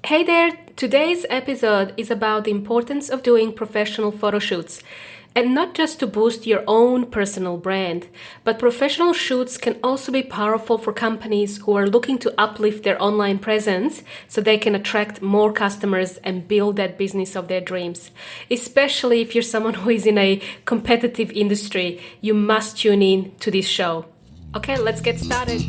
Hey there! Today's episode is about the importance of doing professional photo shoots. And not just to boost your own personal brand, but professional shoots can also be powerful for companies who are looking to uplift their online presence so they can attract more customers and build that business of their dreams. Especially if you're someone who is in a competitive industry, you must tune in to this show. Okay, let's get started.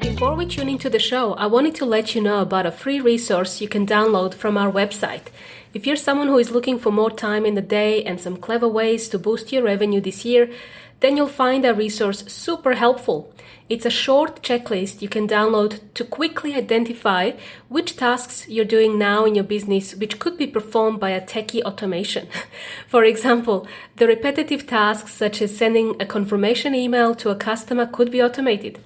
Before we tune into the show, I wanted to let you know about a free resource you can download from our website. If you're someone who is looking for more time in the day and some clever ways to boost your revenue this year, then you'll find our resource super helpful. It's a short checklist you can download to quickly identify which tasks you're doing now in your business which could be performed by a techie automation. For example, the repetitive tasks such as sending a confirmation email to a customer could be automated.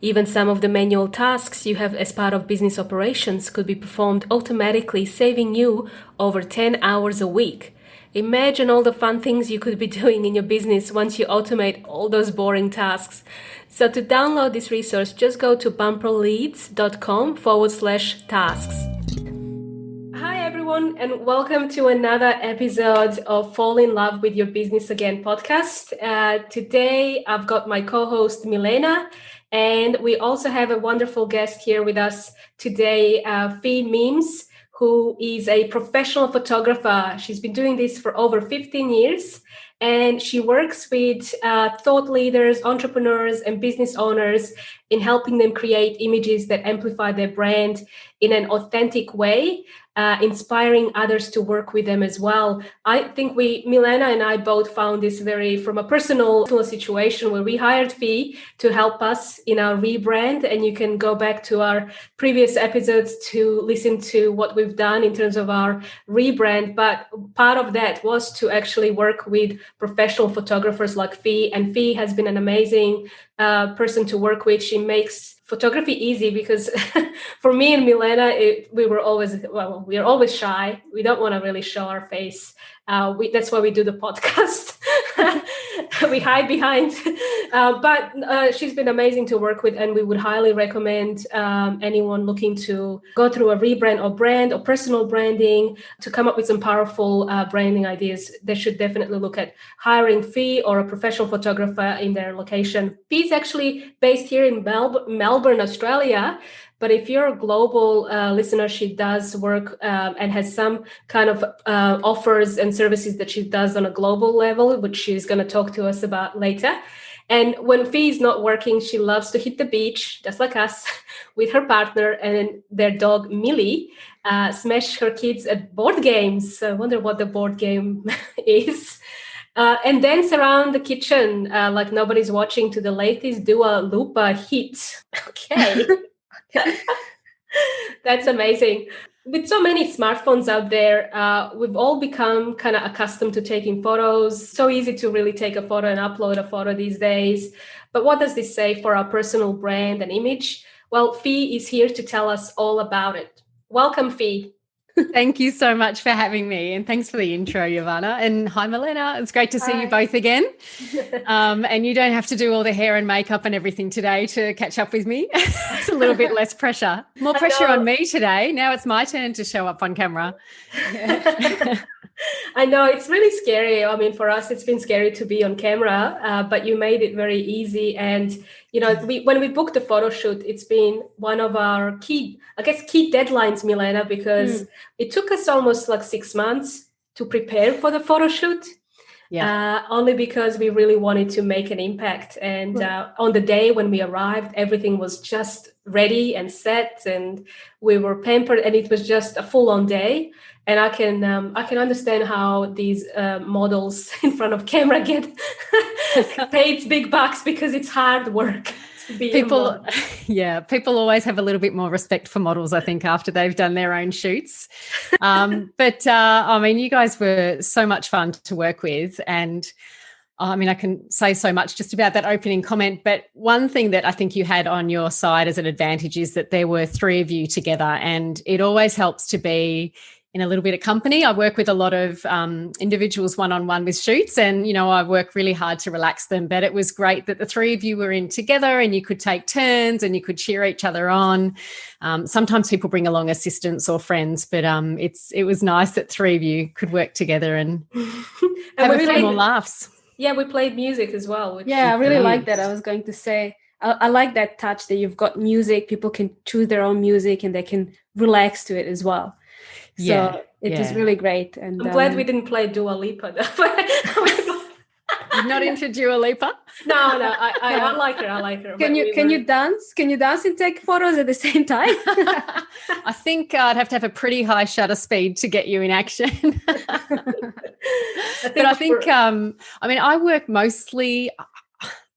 Even some of the manual tasks you have as part of business operations could be performed automatically, saving you over 10 hours a week. Imagine all the fun things you could be doing in your business once you automate all those boring tasks. So to download this resource, just go to bumperleads.com/tasks. Hi everyone, and welcome to another episode of Fall in Love with Your Business Again podcast. Today I've got my co-host Milena. And we also have a wonderful guest here with us today, Mims, who is a professional photographer. She's been doing this for over 15 years, and she works with thought leaders, entrepreneurs, and business owners in helping them create images that amplify their brand in an authentic way, inspiring others to work with them as well. I think Milena and I both found this from a personal situation where we hired Fee to help us in our rebrand. And you can go back to our previous episodes to listen to what we've done in terms of our rebrand. But part of that was to actually work with professional photographers like Fee. And Fee has been an amazing person to work with. She makes photography easy because for me and Milena, we're always shy. We don't want to really show our face. That's why we do the podcast. We hide behind. But she's been amazing to work with, and we would highly recommend anyone looking to go through a rebrand or brand or personal branding to come up with some powerful branding ideas. They should definitely look at hiring Fee or a professional photographer in their location. Fee is actually based here in Melbourne, Australia. But if you're a global listener, she does work and has some kind of offers and services that she does on a global level, which she's going to talk to us about later. And when Fee is not working, she loves to hit the beach, just like us, with her partner and their dog, Millie, smash her kids at board games. I wonder what the board game is. And dance around the kitchen like nobody's watching to the latest Dua Lipa hit. Okay. That's amazing. With so many smartphones out there, we've all become kind of accustomed to taking photos. So easy to really take a photo and upload a photo these days. But what does this say for our personal brand and image? Well, Fee is here to tell us all about it. Welcome, Fee. Thank you so much for having me, and thanks for the intro, Ivana. And hi, Milena. It's great to see you both again. And you don't have to do all the hair and makeup and everything today to catch up with me. It's a little bit less pressure. More pressure on me today. Now it's my turn to show up on camera. I know, it's really scary. I mean, for us, it's been scary to be on camera, but you made it very easy. And, when we booked the photo shoot, it's been one of our key deadlines, Milena, because it took us almost like 6 months to prepare for the photo shoot. Yeah. Only because we really wanted to make an impact. And on the day when we arrived, everything was just ready and set, and we were pampered, and it was just a full-on day. And I can understand how these models in front of camera get paid big bucks because it's hard work. People always have a little bit more respect for models, I think, after they've done their own shoots. But you guys were so much fun to work with, and I can say so much just about that opening comment, but one thing that I think you had on your side as an advantage is that there were 3 of you together, and it always helps to be in a little bit of company. I work with a lot of individuals one-on-one with shoots, and, I work really hard to relax them. But it was great that the three of you were in together and you could take turns and you could cheer each other on. Sometimes people bring along assistants or friends, but it was nice that three of you could work together and have a few more laughs. Yeah, we played music as well. I really like that. I was going to say, I like that touch that you've got music. People can choose their own music and they can relax to it as well. So it was really great. And I'm glad we didn't play Dua Lipa. You're not into Dua Lipa? No, I like her. I like her. Can you dance? Can you dance and take photos at the same time? I think I'd have to have a pretty high shutter speed to get you in action. I work mostly.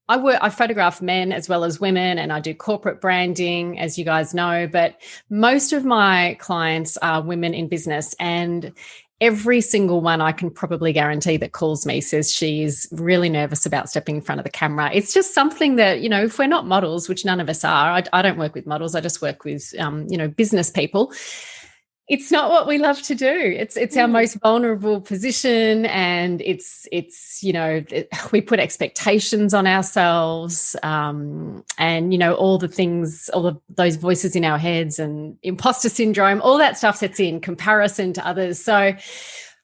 I photograph men as well as women, and I do corporate branding, as you guys know, but most of my clients are women in business, and every single one I can probably guarantee that calls me says she's really nervous about stepping in front of the camera. It's just something that, if we're not models, which none of us are, I don't work with models, I just work with, business people. It's not what we love to do. It's our most vulnerable position, and we put expectations on ourselves, and all the things, all of those voices in our heads, and imposter syndrome, all that stuff sets in, comparison to others. So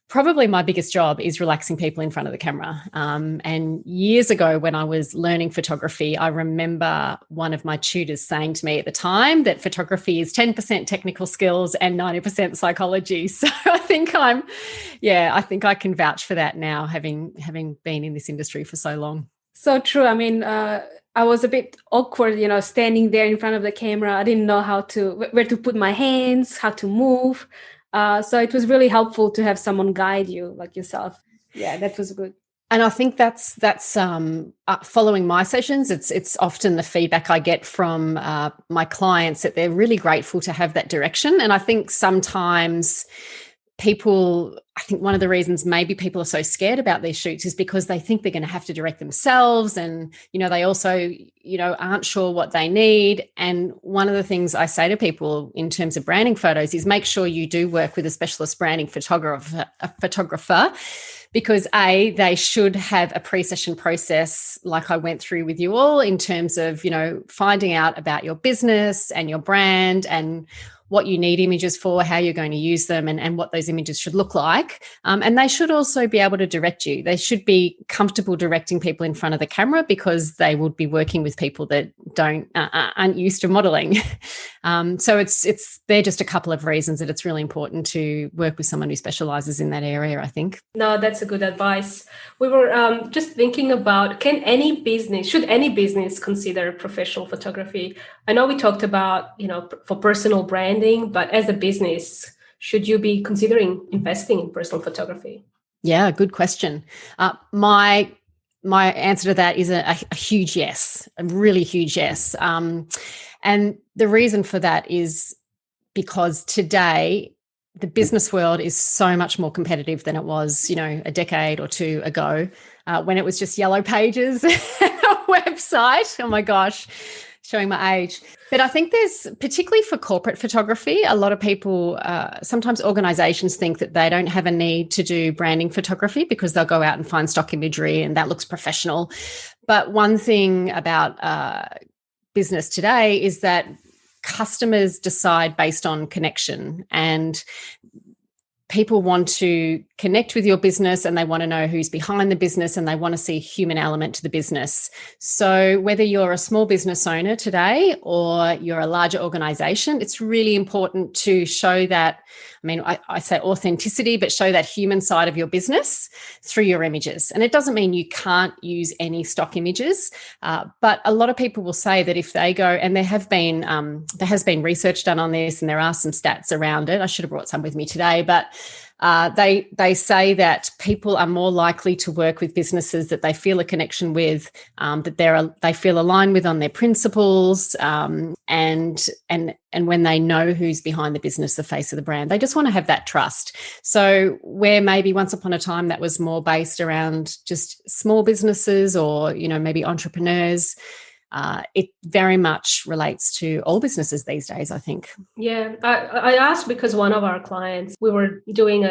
probably my biggest job is relaxing people in front of the camera. And years ago, when I was learning photography, I remember one of my tutors saying to me at the time that photography is 10% technical skills and 90% psychology. So I think I can vouch for that now, having been in this industry for so long. So true. I mean, I was a bit awkward, standing there in front of the camera. I didn't know where to put my hands, how to move. So it was really helpful to have someone guide you like yourself. Yeah, that was good. And I think that's following my sessions. It's often the feedback I get from my clients that they're really grateful to have that direction. And I think sometimes one of the reasons maybe people are so scared about these shoots is because they think they're going to have to direct themselves, and they also aren't sure what they need. And one of the things I say to people in terms of branding photos is make sure you do work with a specialist branding photographer, because they should have a pre-session process like I went through with you all, in terms of finding out about your business and your brand and what you need images for, how you're going to use them, and what those images should look like. And they should also be able to direct you. They should be comfortable directing people in front of the camera, because they would be working with people that aren't used to modeling. So they're just a couple of reasons that it's really important to work with someone who specializes in that area, I think. No, that's a good advice. We were just thinking about, should any business consider professional photography? I know we talked about, for personal branding, but as a business, should you be considering investing in personal photography? Yeah, good question. My answer to that is a huge yes, a really huge yes. And the reason for that is because today the business world is so much more competitive than it was, a decade or two ago, when it was just yellow pages and a website. Oh my gosh, showing my age. But I think there's, particularly for corporate photography, a lot of people, sometimes organizations think that they don't have a need to do branding photography because they'll go out and find stock imagery and that looks professional. But one thing about business today is that customers decide based on connection, and people want to connect with your business, and they want to know who's behind the business, and they want to see a human element to the business. So whether you're a small business owner today or you're a larger organization, it's really important to show that, I say authenticity, but show that human side of your business through your images. And it doesn't mean you can't use any stock images, but a lot of people will say that if they go, and there has been research done on this, and there are some stats around it. I should have brought some with me today, but they say that people are more likely to work with businesses that they feel a connection with, that they feel aligned with on their principles, and when they know who's behind the business, the face of the brand, they just want to have that trust. So where maybe once upon a time that was more based around just small businesses or maybe entrepreneurs, it very much relates to all businesses these days, I think. Yeah, I asked because one of our clients, we were doing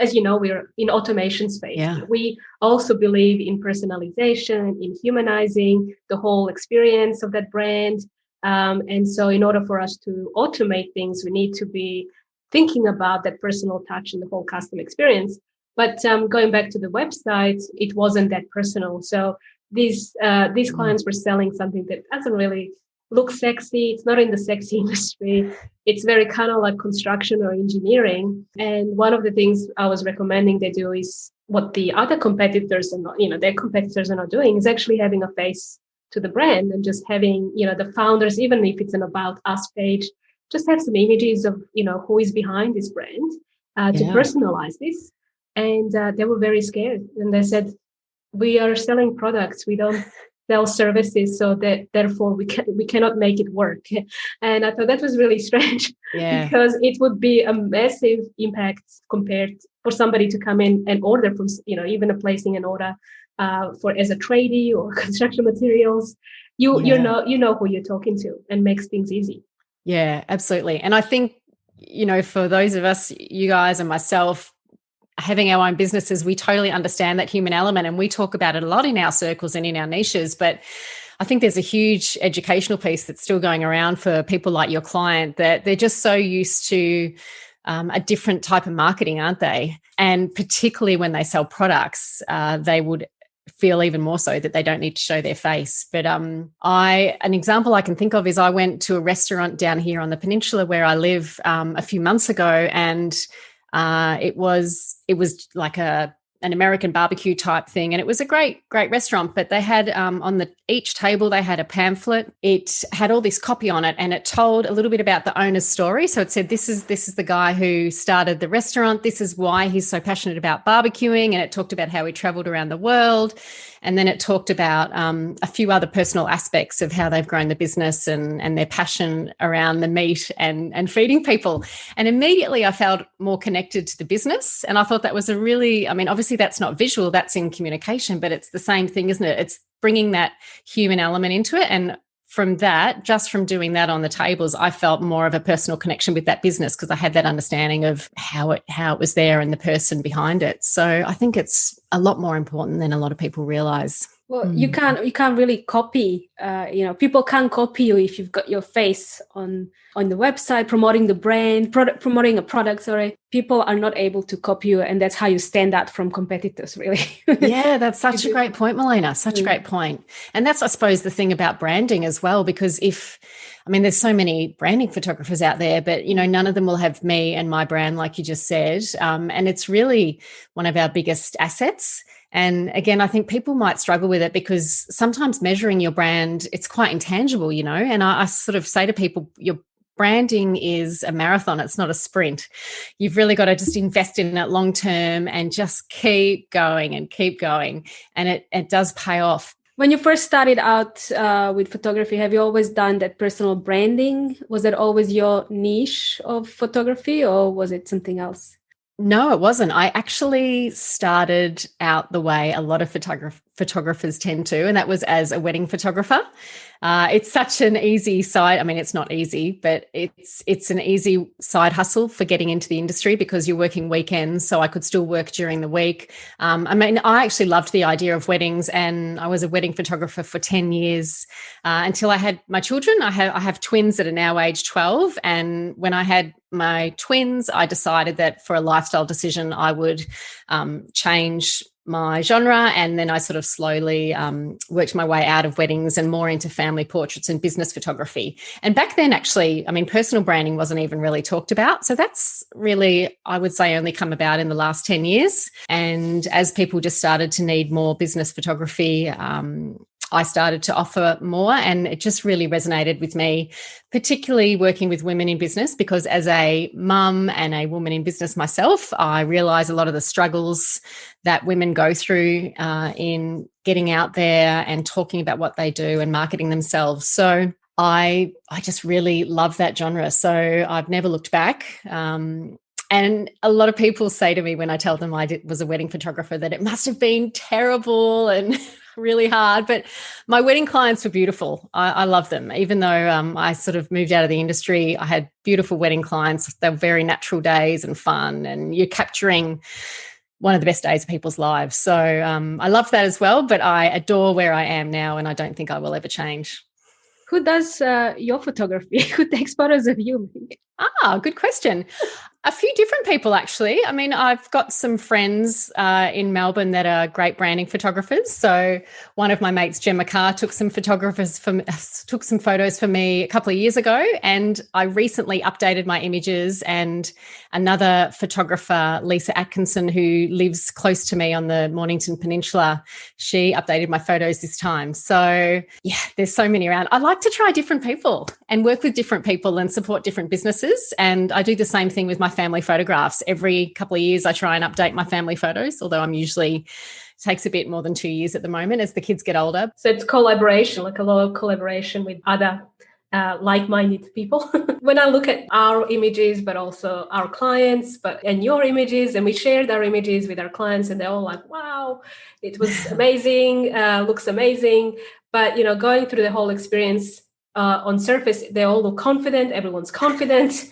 as you know, we're in automation space. Yeah. We also believe in personalization, in humanizing the whole experience of that brand. And so in order for us to automate things, we need to be thinking about that personal touch and the whole custom experience. But going back to the website, it wasn't that personal. So these clients were selling something that doesn't really look sexy. It's not in the sexy industry. It's very kind of like construction or engineering. And one of the things I was recommending they do is what the other competitors are not, their competitors are not doing, is actually having a face to the brand and just having, the founders, even if it's an about us page, just have some images of, who is behind this brand to personalize this. And they were very scared. And they said, we are selling products. We don't sell services, so that therefore we cannot make it work. And I thought that was really strange because it would be a massive impact compared for somebody to come in and order from, even a placing an order for as a tradie or construction materials. You know who you're talking to, and makes things easy. Yeah, absolutely. And I think, for those of us, you guys and myself, having our own businesses, we totally understand that human element, and we talk about it a lot in our circles and in our niches. But I think there's a huge educational piece that's still going around for people like your client, that they're just so used to a different type of marketing, aren't they? And particularly when they sell products, they would feel even more so that they don't need to show their face. But an example I can think of is I went to a restaurant down here on the peninsula where I live a few months ago, and it was like an American barbecue type thing. And it was a great restaurant, but they had on each table, they had a pamphlet. It had all this copy on it, and it told a little bit about the owner's story. So it said, this is the guy who started the restaurant. This is why he's so passionate about barbecuing. And it talked about how he traveled around the world. And then it talked about a few other personal aspects of how they've grown the business and their passion around the meat and feeding people. And immediately I felt more connected to the business. And I thought that was obviously that's not visual, that's in communication, but it's the same thing, isn't it? It's bringing that human element into it. And from that, just from doing that on the tables, I felt more of a personal connection with that business because I had that understanding of how it was there and the person behind it. So I think it's a lot more important than a lot of people realize. Well, you can't really copy. People can't copy you if you've got your face on the website promoting the brand, promoting a product. Sorry, people are not able to copy you, and that's how you stand out from competitors. Really. Yeah, that's such a great point, Milena. Such a great point. And that's, I suppose, the thing about branding as well, because there's so many branding photographers out there, but, none of them will have me and my brand, like you just said. And it's really one of our biggest assets. And again, I think people might struggle with it because sometimes measuring your brand, it's quite intangible, and I sort of say to people, your branding is a marathon. It's not a sprint. You've really got to just invest in it long term and just keep going and keep going. And it does pay off. When you first started out with photography, have you always done that personal branding? Was that always your niche of photography, or was it something else? No, it wasn't. I actually started out the way a lot of photographers tend to, and that was as a wedding photographer. It's such an easy side. It's not easy, but it's an easy side hustle for getting into the industry because you're working weekends, so I could still work during the week. I actually loved the idea of weddings, and I was a wedding photographer for 10 years until I had my children. I have twins that are now age 12, and when I had my twins, I decided that for a lifestyle decision, I would change my genre, and then I sort of slowly worked my way out of weddings and more into family portraits and business photography. And back then, actually, personal branding wasn't even really talked about. So that's really, I would say, only come about in the last 10 years. And as people just started to need more business photography, I started to offer more, and it just really resonated with me, particularly working with women in business, because as a mum and a woman in business myself, I realise a lot of the struggles that women go through in getting out there and talking about what they do and marketing themselves. So I just really love that genre. So I've never looked back. And a lot of people say to me when I tell them I was a wedding photographer that it must have been terrible and really hard. But my wedding clients were beautiful. I love them. Even though I sort of moved out of the industry, I had beautiful wedding clients. They were very natural days and fun, and you're capturing one of the best days of people's lives. So I love that as well, but I adore where I am now, and I don't think I will ever change. Who does your photography? Who takes photos of you? Good question. A few different people, actually. I mean, I've got some friends in Melbourne that are great branding photographers. So one of my mates, Gemma Carr, took some photos for me a couple of years ago, and I recently updated my images. And another photographer, Lisa Atkinson, who lives close to me on the Mornington Peninsula, she updated my photos this time. So yeah, there's so many around. I like to try different people and work with different people and support different businesses. And I do the same thing with my family photographs. Every couple of years, I try and update my family photos, although takes a bit more than 2 years at the moment as the kids get older. So it's collaboration, like a lot of collaboration with other like-minded people. When I look at our images, but also our clients, and your images, and we shared our images with our clients, and they're all like, wow, it was amazing, looks amazing. But, going through the whole experience, on surface, they all look confident. Everyone's confident.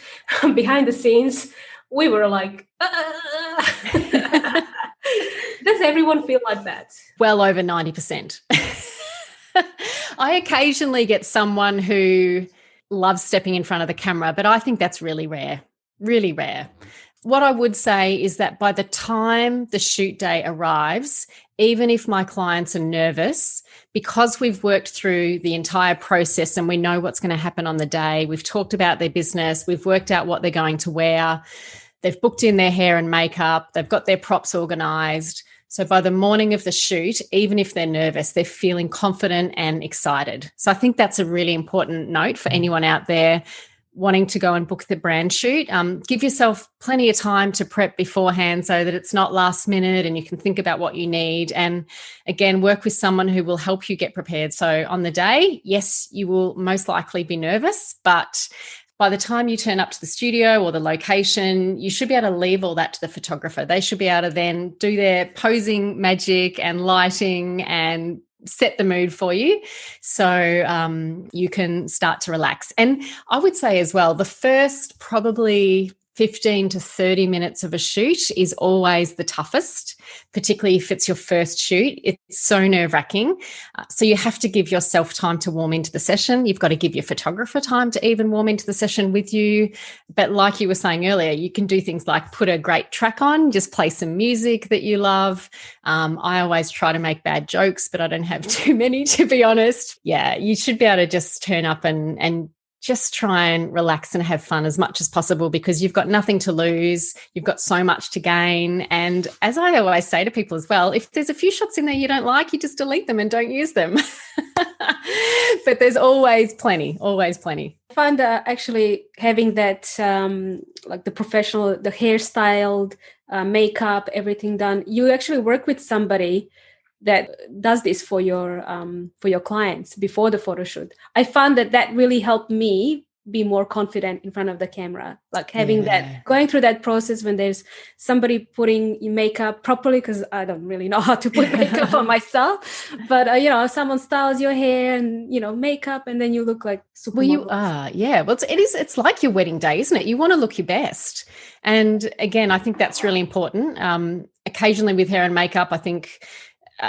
Behind the scenes, we were like, does everyone feel like that? Well over 90%. I occasionally get someone who loves stepping in front of the camera, but I think that's really rare, really rare. What I would say is that by the time the shoot day arrives, even if my clients are nervous, because we've worked through the entire process and we know what's going to happen on the day, we've talked about their business, we've worked out what they're going to wear, they've booked in their hair and makeup, they've got their props organised. So by the morning of the shoot, even if they're nervous, they're feeling confident and excited. So I think that's a really important note for anyone out there wanting to go and book the brand shoot. Give yourself plenty of time to prep beforehand so that it's not last minute and you can think about what you need. And again, work with someone who will help you get prepared. So on the day, yes, you will most likely be nervous, but by the time you turn up to the studio or the location, you should be able to leave all that to the photographer. They should be able to then do their posing magic and lighting and set the mood for you, so you can start to relax. And I would say as well, the first probably 15 to 30 minutes of a shoot is always the toughest, particularly if it's your first shoot. It's so nerve-wracking. So you have to give yourself time to warm into the session. You've got to give your photographer time to even warm into the session with you. But like you were saying earlier, you can do things like put a great track on, just play some music that you love. I always try to make bad jokes, but I don't have too many, to be honest. Yeah, you should be able to just turn up and just try and relax and have fun as much as possible, because you've got nothing to lose. You've got so much to gain. And as I always say to people as well, if there's a few shots in there you don't like, you just delete them and don't use them. But there's always plenty, always plenty. I find actually having that, like the professional, the hairstyled, makeup, everything done, you actually work with somebody that does this for your clients before the photo shoot. I found that really helped me be more confident in front of the camera, like having that, going through that process when there's somebody putting makeup properly, because I don't really know how to put makeup on myself, but someone styles your hair and makeup, and then you look like supermodel. Well, you are, yeah. Well, it's like your wedding day, isn't it? You want to look your best. And again, I think that's really important. Occasionally with hair and makeup, I think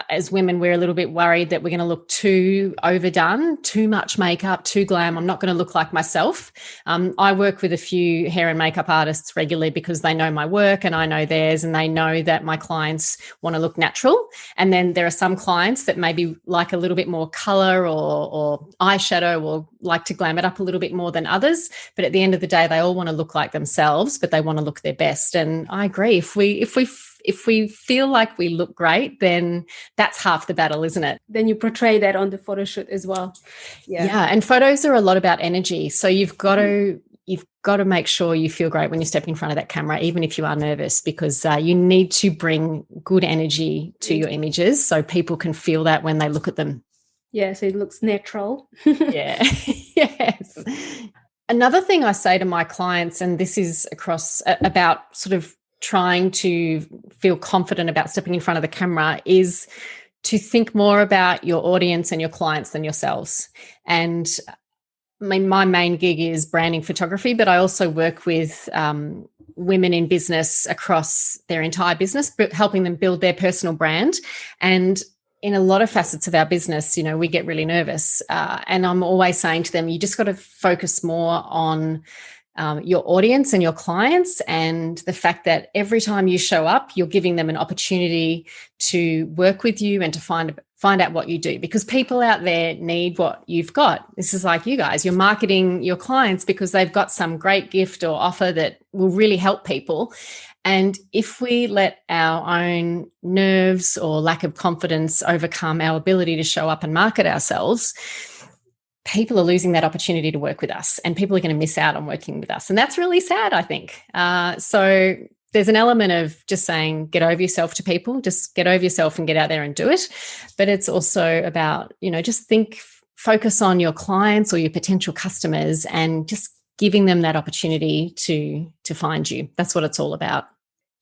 as women, we're a little bit worried that we're going to look too overdone, too much makeup, too glam. I'm not going to look like myself. I work with a few hair and makeup artists regularly because they know my work and I know theirs, and they know that my clients want to look natural. And then there are some clients that maybe like a little bit more color or eyeshadow, or like to glam it up a little bit more than others. But at the end of the day, they all want to look like themselves, but they want to look their best. And I agree. If we feel like we look great, then that's half the battle, isn't it? Then you portray that on the photo shoot as well. Yeah. And photos are a lot about energy. So you've got to make sure you feel great when you step in front of that camera, even if you are nervous, because you need to bring good energy to your images so people can feel that when they look at them. Yeah, so it looks natural. Yeah. Yes. Another thing I say to my clients, and this is across about sort of trying to feel confident about stepping in front of the camera, is to think more about your audience and your clients than yourselves. And I mean, my main gig is branding photography, but I also work with women in business across their entire business, helping them build their personal brand. And in a lot of facets of our business, you know, we get really nervous. And I'm always saying to them, you just got to focus more on your audience and your clients, and the fact that every time you show up, you're giving them an opportunity to work with you and to find out what you do, because people out there need what you've got. This is like you guys, you're marketing your clients because they've got some great gift or offer that will really help people. And if we let our own nerves or lack of confidence overcome our ability to show up and market ourselves, people are losing that opportunity to work with us, and people are going to miss out on working with us. And that's really sad, I think. So there's an element of just saying, get over yourself to people, just get over yourself and get out there and do it. But it's also about, you know, just focus on your clients or your potential customers and just giving them that opportunity to find you. That's what it's all about.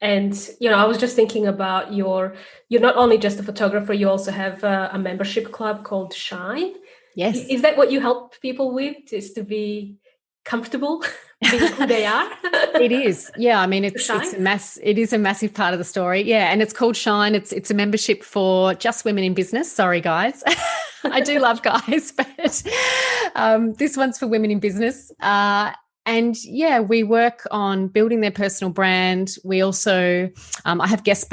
And, you know, I was just thinking about you're not only just a photographer, you also have a membership club called Shine. Yes. Is that what you help people with, is to be comfortable being who they are? It is. Yeah. I mean, it is a massive part of the story. Yeah. And it's called Shine. It's a membership for just women in business. Sorry, guys. I do love guys, but this one's for women in business. And yeah, we work on building their personal brand. We also, I have guest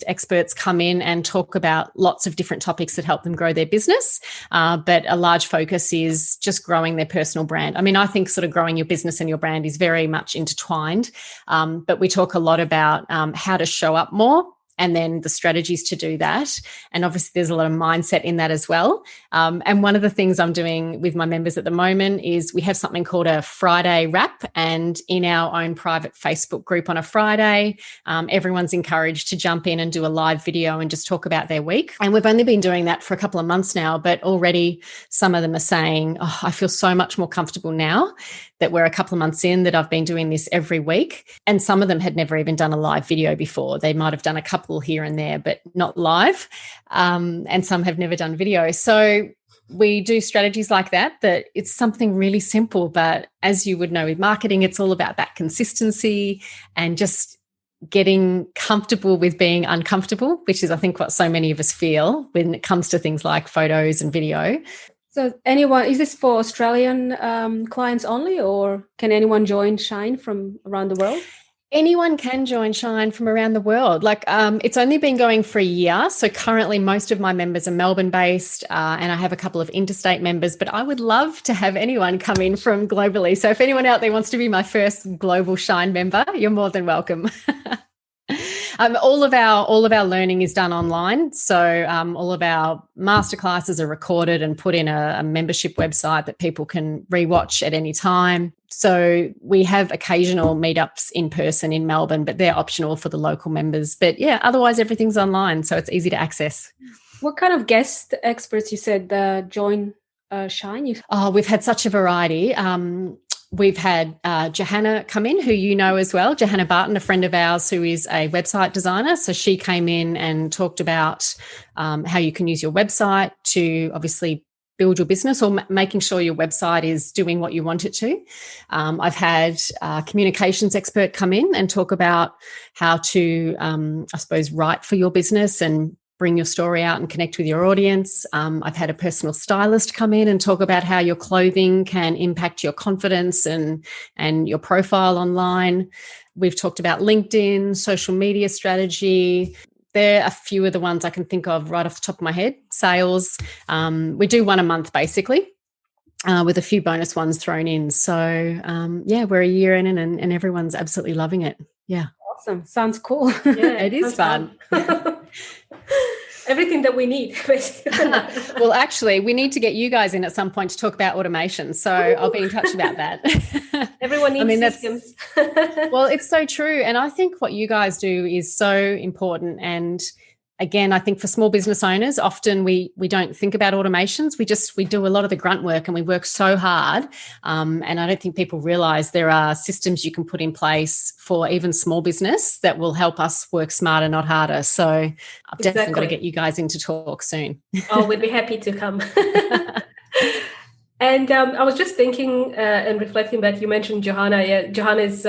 experts come in and talk about lots of different topics that help them grow their business. But a large focus is just growing their personal brand. I mean, I think sort of growing your business and your brand is very much intertwined. But we talk a lot about how to show up more, and then the strategies to do that. And obviously there's a lot of mindset in that as well. And one of the things I'm doing with my members at the moment is we have something called a Friday wrap, and in our own private Facebook group on a Friday, everyone's encouraged to jump in and do a live video and just talk about their week. And we've only been doing that for a couple of months now, but already some of them are saying, oh, I feel so much more comfortable now that we're a couple of months in that I've been doing this every week. And some of them had never even done a live video before. They might have done a couple here and there, but not live. And some have never done video. So we do strategies like that it's something really simple. But as you would know with marketing, it's all about that consistency and just getting comfortable with being uncomfortable, which is, I think, what so many of us feel when it comes to things like photos and video. So is this for Australian clients only, or can anyone join Shine from around the world? Anyone can join Shine from around the world. Like it's only been going for a year. So currently most of my members are Melbourne based and I have a couple of interstate members, but I would love to have anyone come in from globally. So if anyone out there wants to be my first global Shine member, you're more than welcome. All of our learning is done online. So all of our masterclasses are recorded and put in a membership website that people can rewatch at any time. So we have occasional meetups in person in Melbourne, but they're optional for the local members. But yeah, otherwise everything's online, so it's easy to access. What kind of guest experts you said join Shine? We've had such a variety. We've had Johanna come in, who you know as well, Johanna Barton, a friend of ours who is a website designer. So she came in and talked about how you can use your website to obviously build your business, or making sure your website is doing what you want it to. I've had a communications expert come in and talk about how to, I suppose, write for your business and bring your story out and connect with your audience. I've had a personal stylist come in and talk about how your clothing can impact your confidence and your profile online. We've talked about LinkedIn, social media strategy. There are a few of the ones I can think of right off the top of my head. Sales. We do one a month basically, with a few bonus ones thrown in. So yeah, we're a year in and everyone's absolutely loving it. Yeah. Awesome. Sounds cool. Yeah, it is fun. Everything that we need, basically. Well, actually, we need to get you guys in at some point to talk about automation. So I'll be in touch about that. Everyone needs systems. Well, it's so true. And I think what you guys do is so important. And again, I think for small business owners, often we don't think about automations. We do a lot of the grunt work and we work so hard. And I don't think people realize there are systems you can put in place for even small business that will help us work smarter, not harder. So I've definitely got to get you guys in to talk soon. Oh, we'd be happy to come. And I was just thinking and reflecting that you mentioned Johanna. Yeah, Johanna is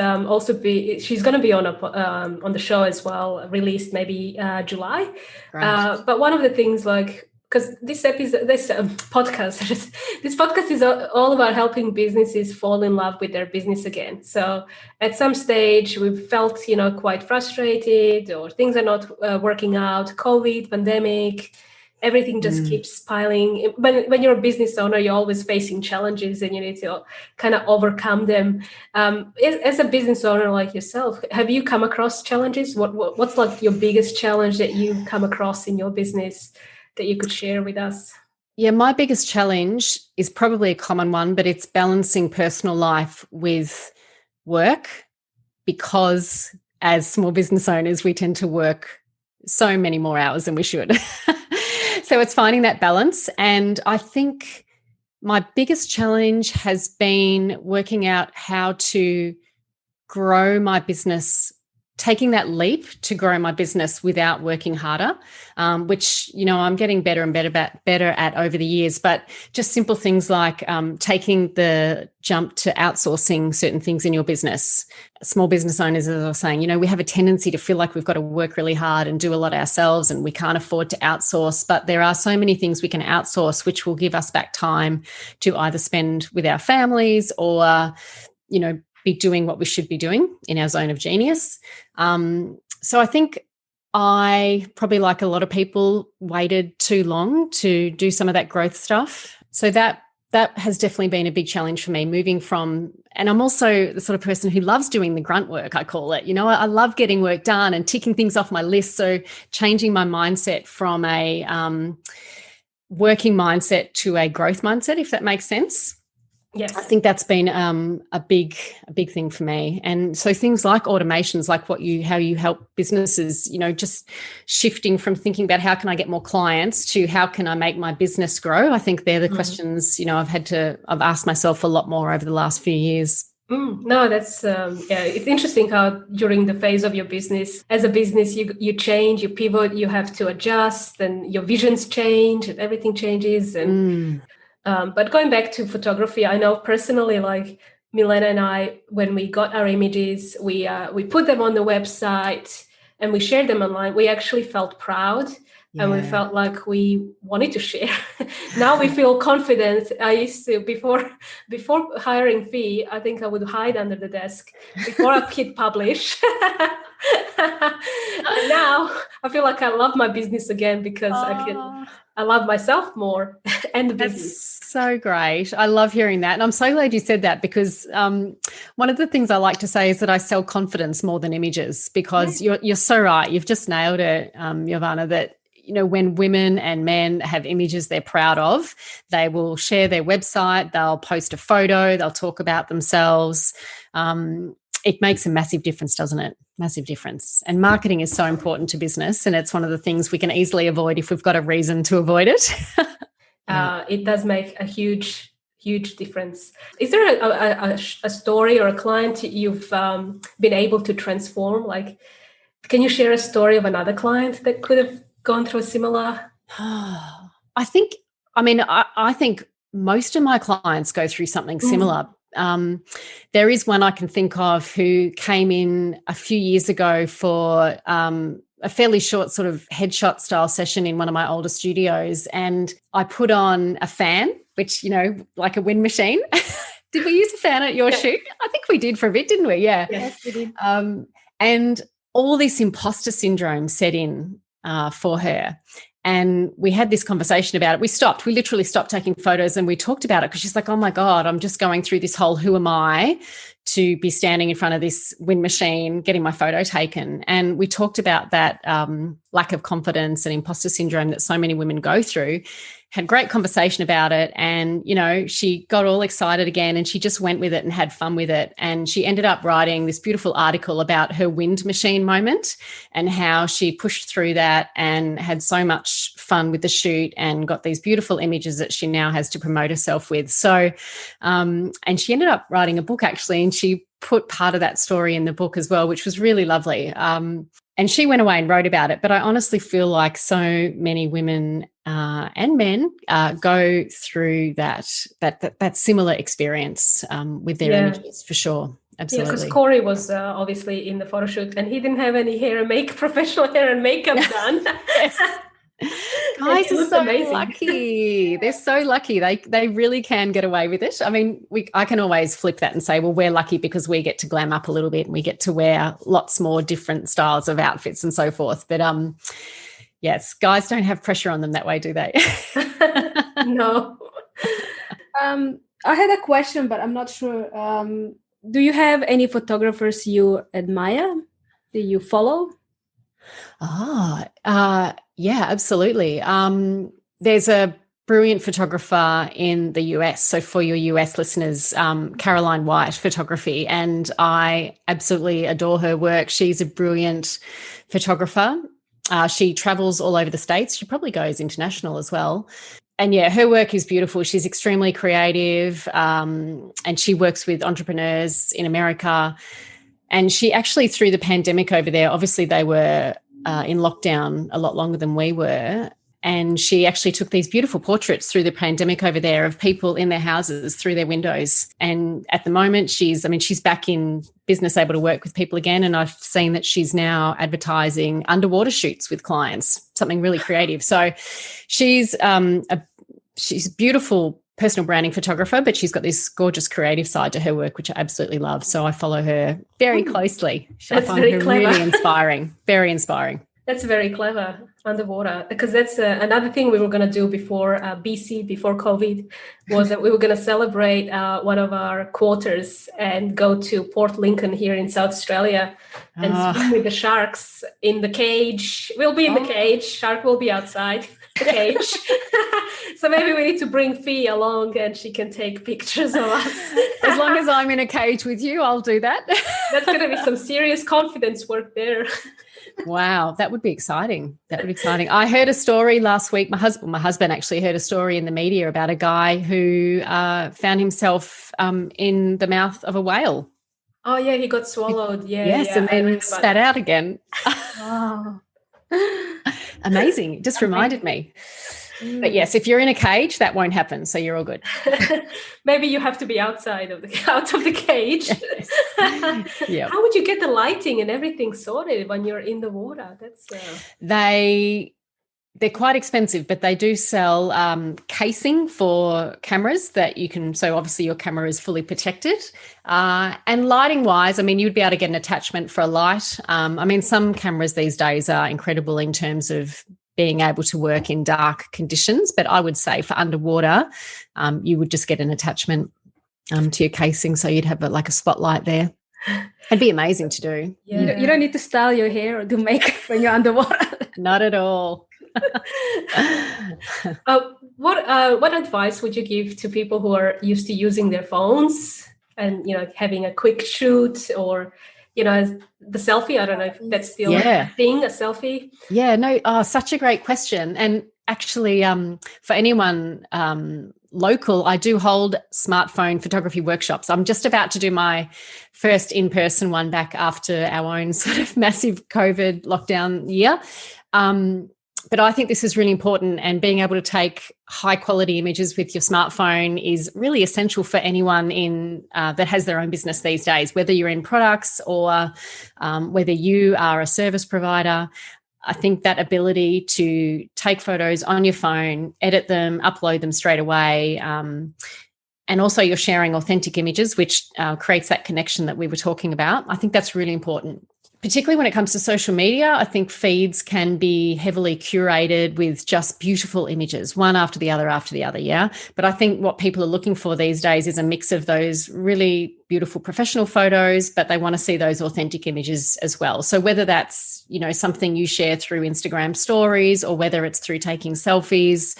she's going to be on the show as well, released maybe July. But one of the things, like, because this podcast is all about helping businesses fall in love with their business again. So at some stage we've felt, quite frustrated, or things are not working out, COVID, pandemic, everything just keeps piling. When you're a business owner, you're always facing challenges and you need to kind of overcome them. As a business owner like yourself, have you come across challenges? What's like your biggest challenge that you come across in your business that you could share with us? Yeah, my biggest challenge is probably a common one, but it's balancing personal life with work, because as small business owners, we tend to work so many more hours than we should. So it's finding that balance. And I think my biggest challenge has been working out how to grow my business, taking that leap to grow my business without working harder, which, I'm getting better and better at over the years. But just simple things like taking the jump to outsourcing certain things in your business. Small business owners, as I was saying, we have a tendency to feel like we've got to work really hard and do a lot ourselves, and we can't afford to outsource. But there are so many things we can outsource, which will give us back time to either spend with our families or, be doing what we should be doing in our zone of genius. So I think I probably, like a lot of people, waited too long to do some of that growth stuff. So that has definitely been a big challenge for me, moving from, and I'm also the sort of person who loves doing the grunt work, I call it. I love getting work done and ticking things off my list. So changing my mindset from a working mindset to a growth mindset, if that makes sense. Yes, I think that's been a big thing for me. And so things like automations, like how you help businesses, just shifting from thinking about how can I get more clients to how can I make my business grow. I think they're the questions, I've asked myself a lot more over the last few years. No, that's it's interesting how during the phase of your business, as a business, you change, you pivot, you have to adjust, and your visions change, and everything changes. And but going back to photography, I know personally, like Milena and I, when we got our images, we put them on the website and we shared them online. We actually felt proud. Yeah. And we felt like we wanted to share. Now we feel confident. I used to, before hiring Fee, I think I would hide under the desk before I hit publish. And now I feel like I love my business again because I love myself more and the business. That's so great. I love hearing that. And I'm so glad you said that, because one of the things I like to say is that I sell confidence more than images, because you're so right. You've just nailed it, Jovana, that when women and men have images they're proud of, they will share their website, they'll post a photo, they'll talk about themselves. It makes a massive difference, doesn't it? Massive difference. And marketing is so important to business, and it's one of the things we can easily avoid if we've got a reason to avoid it. It does make a huge difference. Is there a story or a client you've been able to transform? Like, can you share a story of another client that could have gone through a similar? I think most of my clients go through something similar. There is one I can think of who came in a few years ago for a fairly short sort of headshot style session in one of my older studios, and I put on a fan, which, like a wind machine. Did we use a fan at your shoot? I think we did for a bit, didn't we? Yeah. Yes, we did. And all this imposter syndrome set in for her. And we had this conversation about it. We literally stopped taking photos and we talked about it, because she's like, oh my God, I'm just going through this whole, who am I to be standing in front of this wind machine, getting my photo taken. And we talked about that lack of confidence and imposter syndrome that so many women go through, had great conversation about it. And, you know, she got all excited again and she just went with it and had fun with it. And she ended up writing this beautiful article about her wind machine moment and how she pushed through that and had so much fun with the shoot and got these beautiful images that she now has to promote herself with. So, and she ended up writing a book actually, and she put part of that story in the book as well, which was really lovely. And she went away and wrote about it. But I honestly feel like so many women and men go through that similar experience with their images, for sure. Absolutely. Yeah, because Corey was obviously in the photo shoot and he didn't have any professional hair and makeup done. Yes. Guys are so lucky. They're so lucky. They really can get away with it. I mean, I can always flip that and say, well, we're lucky because we get to glam up a little bit and we get to wear lots more different styles of outfits and so forth. But yes, guys don't have pressure on them that way, do they? No. I had a question, but I'm not sure. Do you have any photographers you admire? Do you follow? Yeah, absolutely. There's a brilliant photographer in the US. So for your US listeners, Caroline White Photography, and I absolutely adore her work. She's a brilliant photographer. She travels all over the States. She probably goes international as well. And yeah, her work is beautiful. She's extremely creative, and she works with entrepreneurs in America. And she actually, through the pandemic over there, obviously they were in lockdown a lot longer than we were. And she actually took these beautiful portraits through the pandemic over there of people in their houses through their windows. And at the moment, she's back in business, able to work with people again. And I've seen that she's now advertising underwater shoots with clients, something really creative. So she's she's a beautiful personal branding photographer, but she's got this gorgeous creative side to her work, which I absolutely love. So I follow her very closely. I find her really inspiring, very inspiring. That's very clever, underwater, because that's another thing we were going to do before before COVID, was that we were going to celebrate one of our quarters and go to Port Lincoln here in South Australia and swim with the sharks in the cage. We'll be in the cage. Shark will be outside the cage. So maybe we need to bring Fee along and she can take pictures of us. As long as I'm in a cage with you, I'll do that. That's going to be some serious confidence work there. Wow, that would be exciting. That would be exciting. I heard a story last week. My husband actually heard a story in the media about a guy who found himself in the mouth of a whale. Oh, yeah, he got swallowed. Yeah, yes, and then spat out again. Wow. Amazing. It just reminded me. But yes, if you're in a cage, that won't happen. So you're all good. Maybe you have to be out of the cage. Yes. Yep. How would you get the lighting and everything sorted when you're in the water? That's they're quite expensive, but they do sell casing for cameras that you can. So obviously your camera is fully protected. And lighting wise, I mean, you'd be able to get an attachment for a light. I mean, some cameras these days are incredible in terms of being able to work in dark conditions. But I would say for underwater, you would just get an attachment to your casing. So you'd have like a spotlight there. It'd be amazing to do. Yeah. You don't need to style your hair or do makeup when you're underwater. Not at all. What advice would you give to people who are used to using their phones and, you know, having a quick shoot or, you know, the selfie? I don't know if that's still a thing, a selfie. Yeah, no, such a great question. And actually, for anyone local, I do hold smartphone photography workshops. I'm just about to do my first in-person one back after our own sort of massive COVID lockdown year. But I think this is really important, and being able to take high quality images with your smartphone is really essential for anyone that has their own business these days, whether you're in products or whether you are a service provider. I think that ability to take photos on your phone, edit them, upload them straight away, and also you're sharing authentic images, which creates that connection that we were talking about. I think that's really important. Particularly when it comes to social media, I think feeds can be heavily curated with just beautiful images, one after the other, yeah? But I think what people are looking for these days is a mix of those really beautiful professional photos, but they want to see those authentic images as well. So whether that's, you know, something you share through Instagram stories, or whether it's through taking selfies,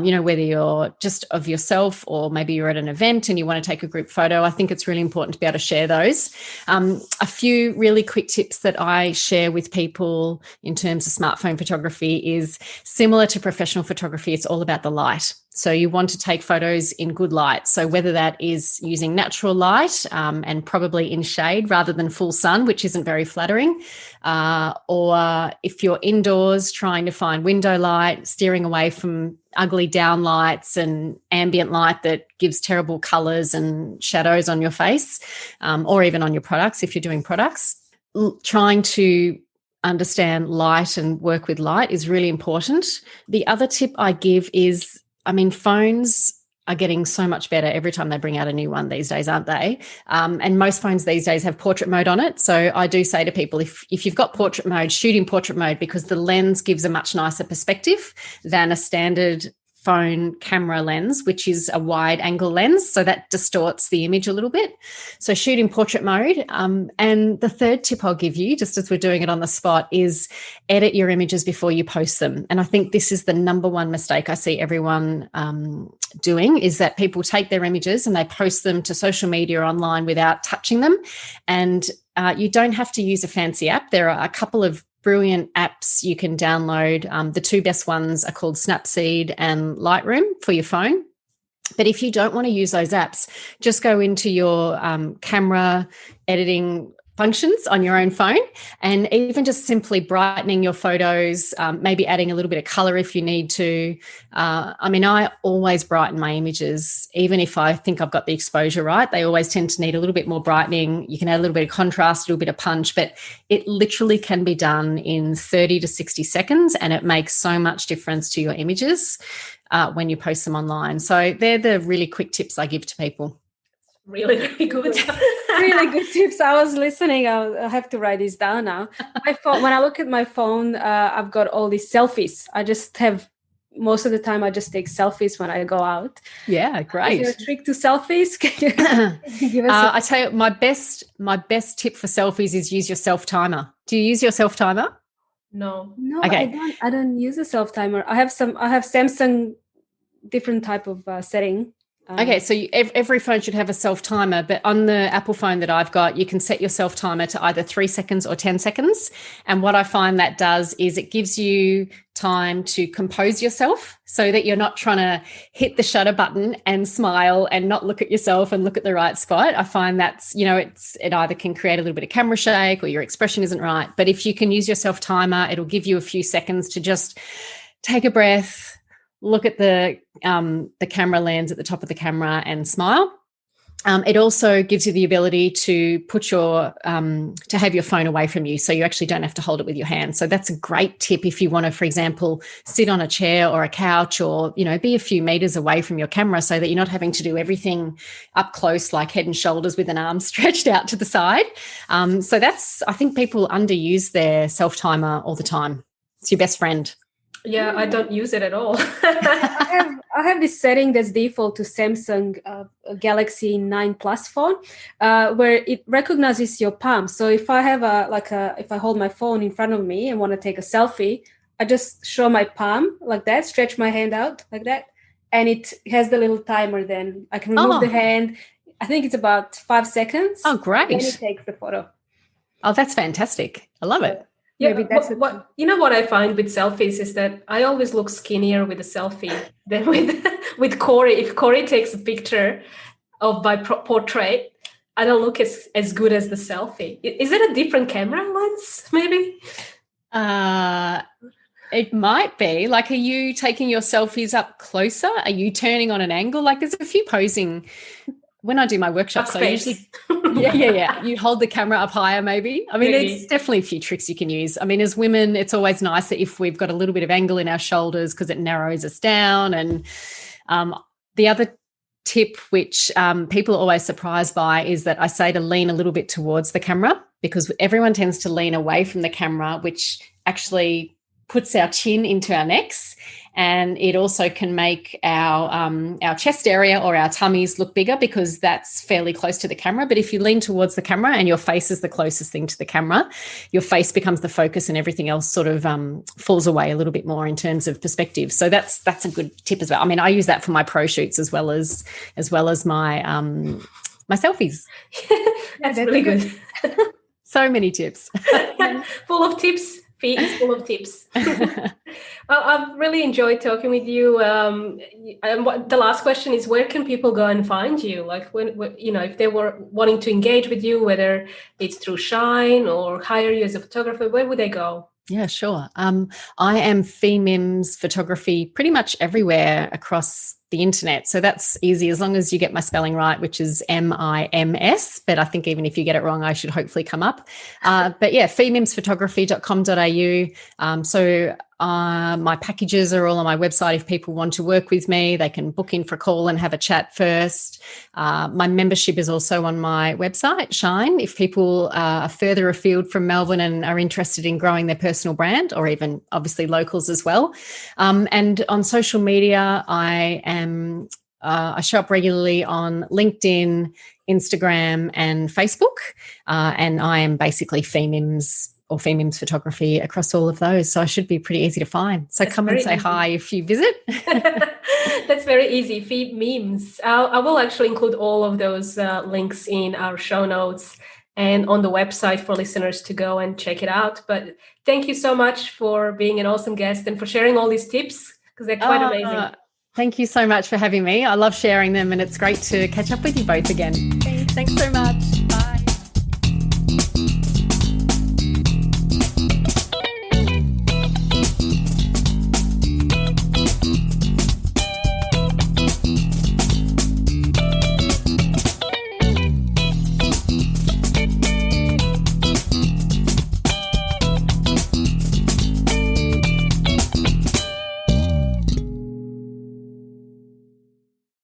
you know, whether you're just of yourself or maybe you're at an event and you want to take a group photo, I think it's really important to be able to share those. A few really quick tips that I share with people in terms of smartphone photography is similar to professional photography. It's all about the light. So you want to take photos in good light. So whether that is using natural light and probably in shade rather than full sun, which isn't very flattering, or if you're indoors trying to find window light, steering away from ugly down lights and ambient light that gives terrible colours and shadows on your face, or even on your products if you're doing products. Trying to understand light and work with light is really important. The other tip I give is, I mean, phones are getting so much better every time they bring out a new one these days, aren't they? And most phones these days have portrait mode on it. So I do say to people, if you've got portrait mode, shoot in portrait mode, because the lens gives a much nicer perspective than a standard phone camera lens, which is a wide angle lens. So that distorts the image a little bit. So shoot in portrait mode. And the third tip I'll give you, just as we're doing it on the spot, is edit your images before you post them. And I think this is the number one mistake I see everyone doing, is that people take their images and they post them to social media or online without touching them. And you don't have to use a fancy app. There are a couple of brilliant apps you can download. The two best ones are called Snapseed and Lightroom for your phone. But if you don't want to use those apps, just go into your camera editing functions on your own phone, and even just simply brightening your photos, maybe adding a little bit of color if you need to. I mean, I always brighten my images, even if I think I've got the exposure right. They always tend to need a little bit more brightening. You can add a little bit of contrast, a little bit of punch, but it literally can be done in 30 to 60 seconds, and it makes so much difference to your images when you post them online. So they're the really quick tips I give to people. Really, really good. Really good tips. I was listening. I have to write this down now. My phone, when I look at my phone, I've got all these selfies. I just have, most of the time, I just take selfies when I go out. Yeah, great. Is there a trick to selfies? Can you give us I tell you, my best tip for selfies is use your self timer. Do you use your self timer? No. Okay. I don't use a self timer. I have Samsung different type of setting. Okay, so every phone should have a self-timer, but on the Apple phone that I've got, you can set your self-timer to either 3 seconds or 10 seconds. And what I find that does is it gives you time to compose yourself so that you're not trying to hit the shutter button and smile and not look at yourself and look at the right spot. I find that's, you know, it either can create a little bit of camera shake or your expression isn't right. But if you can use your self-timer, it'll give you a few seconds to just take a breath, look at the camera lens at the top of the camera and smile. It also gives you the ability to put to have your phone away from you, so you actually don't have to hold it with your hand. So that's a great tip if you want to, for example, sit on a chair or a couch, or, you know, be a few meters away from your camera so that you're not having to do everything up close, like head and shoulders with an arm stretched out to the side. So I think people underuse their self-timer all the time. It's your best friend. Yeah, I don't use it at all. I have this setting that's default to Samsung Galaxy 9 Plus phone, where it recognizes your palm. So if I have if I hold my phone in front of me and want to take a selfie, I just show my palm like that, stretch my hand out like that, and it has the little timer. Then I can remove the hand. I think it's about 5 seconds. Oh, great! Then it takes the photo. Oh, that's fantastic. I love it. Yeah, what you know what I find with selfies is that I always look skinnier with a selfie than with Corey. If Corey takes a picture of my portrait, I don't look as good as the selfie. Is it a different camera lens, maybe? It might be. Like, are you taking your selfies up closer? Are you turning on an angle? Like, there's a few posing. When I do my workshops, I usually, yeah. You hold the camera up higher, maybe. I mean, There's definitely a few tricks you can use. I mean, as women, it's always nice that if we've got a little bit of angle in our shoulders, because it narrows us down. And the other tip, which people are always surprised by, is that I say to lean a little bit towards the camera, because everyone tends to lean away from the camera, which actually puts our chin into our necks. And it also can make our chest area or our tummies look bigger because that's fairly close to the camera. But if you lean towards the camera and your face is the closest thing to the camera, your face becomes the focus and everything else sort of falls away a little bit more in terms of perspective. So that's a good tip as well. I mean, I use that for my pro shoots as well as my my selfies. That's really good. So many tips. Full of tips. Feed is full of tips. I've really enjoyed talking with you. And the last question is, where can people go and find you? Like when if they were wanting to engage with you, whether it's through Shine or hire you as a photographer, where would they go? Yeah, sure. I am Mims photography pretty much everywhere across the internet. So that's easy as long as you get my spelling right, which is MIMS. But I think even if you get it wrong, I should hopefully come up. But yeah, femimsphotography.com.au. So my packages are all on my website. If people want to work with me, they can book in for a call and have a chat first. My membership is also on my website, Shine. If people are further afield from Melbourne and are interested in growing their personal brand, or even obviously locals as well. And on social media, I show up regularly on LinkedIn, Instagram, and Facebook. And I am basically Mims or Mims photography across all of those. So I should be pretty easy to find. So come and say hi if you visit. That's very easy. Mims. I will actually include all of those links in our show notes and on the website for listeners to go and check it out. But thank you so much for being an awesome guest and for sharing all these tips, because they're quite amazing. Thank you so much for having me. I love sharing them, and it's great to catch up with you both again. Thanks so much.